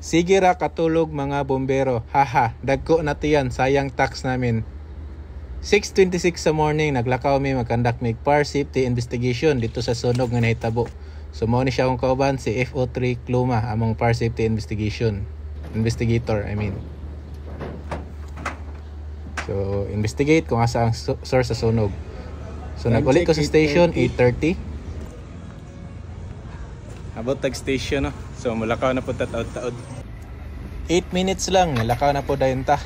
Sige ra katulog mga bombero. Haha, dagko na tiyan, sayang tax namin. 6:26 sa morning, naglakaw mi mag-conduct mig fire safety investigation dito sa sunog nga nahitabo. So mao ni siya akong kauban si FO3 Kluma among fire safety investigator, I mean. So investigate kung asa ang source sa sunog. So nagulit ko sa station 8:30. Abot tag station no. So mulakaw na po taod-taod. 8 minutes lang, nalakaw na po dayon ta.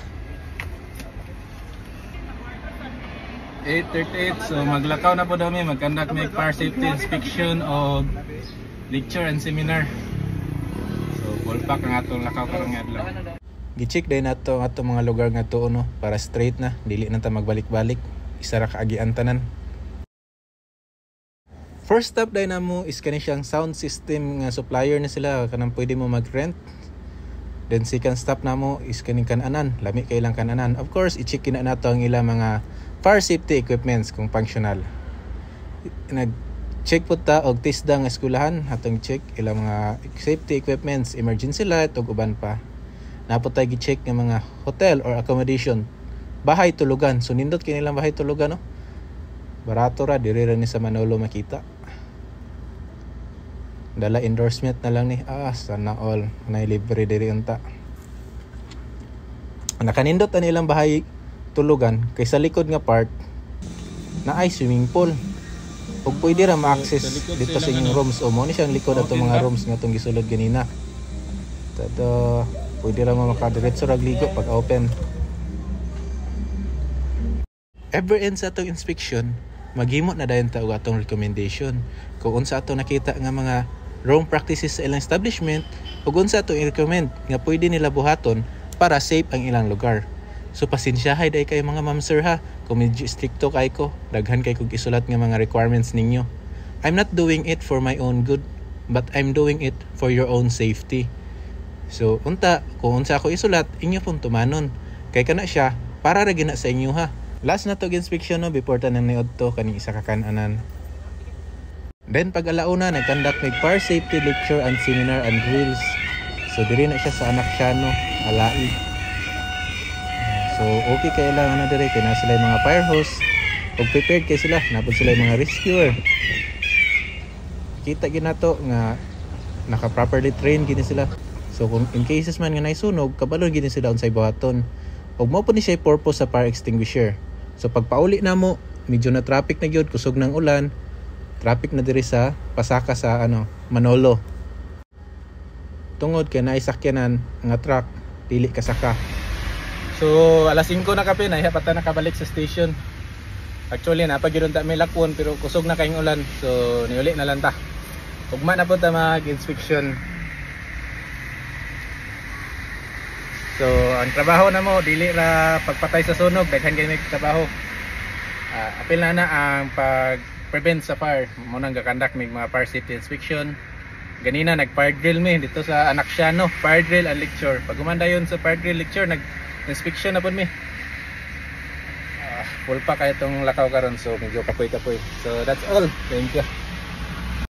8:38, so maglakaw na po daw mi, mag-conduct may fire safety inspection o lecture and seminar. So full pack ang atong lakaw karong adlaw. Gi-check din nato ang atong mga lugar nga tuo no, para straight na, dili na ta magbalik-balik. Isa ra kaagian tanan. First stop day namo is kani siyang sound system nga supplier na sila kanang pwede mo mag-rent. Then second stop namo is kaning kananan, lami kay ilang kananan. Of course, i-check na nato ang ilang mga fire safety equipments kung functional. Nag-check po ta og TISDA nga eskwelahan, atong check ilang mga safety equipments, emergency light ug uban pa. Napot tay gi-check nga mga hotel or accommodation, bahay tulugan. So nindot kini lang bahay tulugan no. Barato ra, diri ra ni sa Manolo makita. Dala endorsement na lang ni. Sana all na libre diri unta. Nakanindot ani ilang bahay tulugan kay sa likod nga part na ay swimming pool. Ug pwede ra ma-access dito sa inyong rooms o mo ni siyang likod ato mga rooms nga tong gisulod ganina. Tado pwede ra makadiretso ra ligo pag open. Ever end sa atong inspection, maghimo na dayon ta og atong recommendation kung unsa ato nakita nga mga wrong practices sa ilang establishment ug unsa ato i-recommend nga pwede nila buhaton para safe ang ilang lugar. So pasensyahay day kay mga ma'am sir ha, kung medyo stricto kay ko, daghan kay kog isulat nga mga requirements ninyo. I'm not doing it for my own good, but I'm doing it for your own safety. So unta, kung unsa ako isulat, inyo pong tumanon. Kay kana siya, para ra gina sa inyo ha. Last na to inspection no, before tanan ni Odto kaning isa ka kananan. Then pag alauna, nag-conduct may fire safety lecture and seminar and drills. So diri na siya sa Anaksiano, Alai. So okay kay lang na dire kay na sila yung mga fire hose. Ug prepared kay sila, napod sila yung mga rescuer. Kita ginato nga naka-properly train gini sila. So kung in cases man nga naisunog, kabalo gini sila unsay buhaton. Ug mao po ni siya purpose sa fire extinguisher. So pag pauli namo, medyo na traffic na gyud, kusog ng ulan. Traffic na diri sa pasaka sa Manolo. Tungod kay naay sakyanan nga truck dili kasaka. So alas 5 na kape na pata nakabalik sa station. Actually napagirun ta may lakwon pero kusog na kayong ulan. So niuli na lang ta. Ugma na po ta mag-inspection. So ang trabaho na mo dili ra pagpatay sa sunog, daghan kay may trabaho. Apil na ang pag-prevent sa fire. Muna ga-conduct may mga fire safety inspection. Ganina nag-fire drill mi dito sa Anaksiano, fire drill and lecture. Pag umanda yun sa fire drill lecture, nag-inspection na po mi. Full pa kaya itong lakaw karon, so medyo kapoy-kapoy. So that's all. Thank you.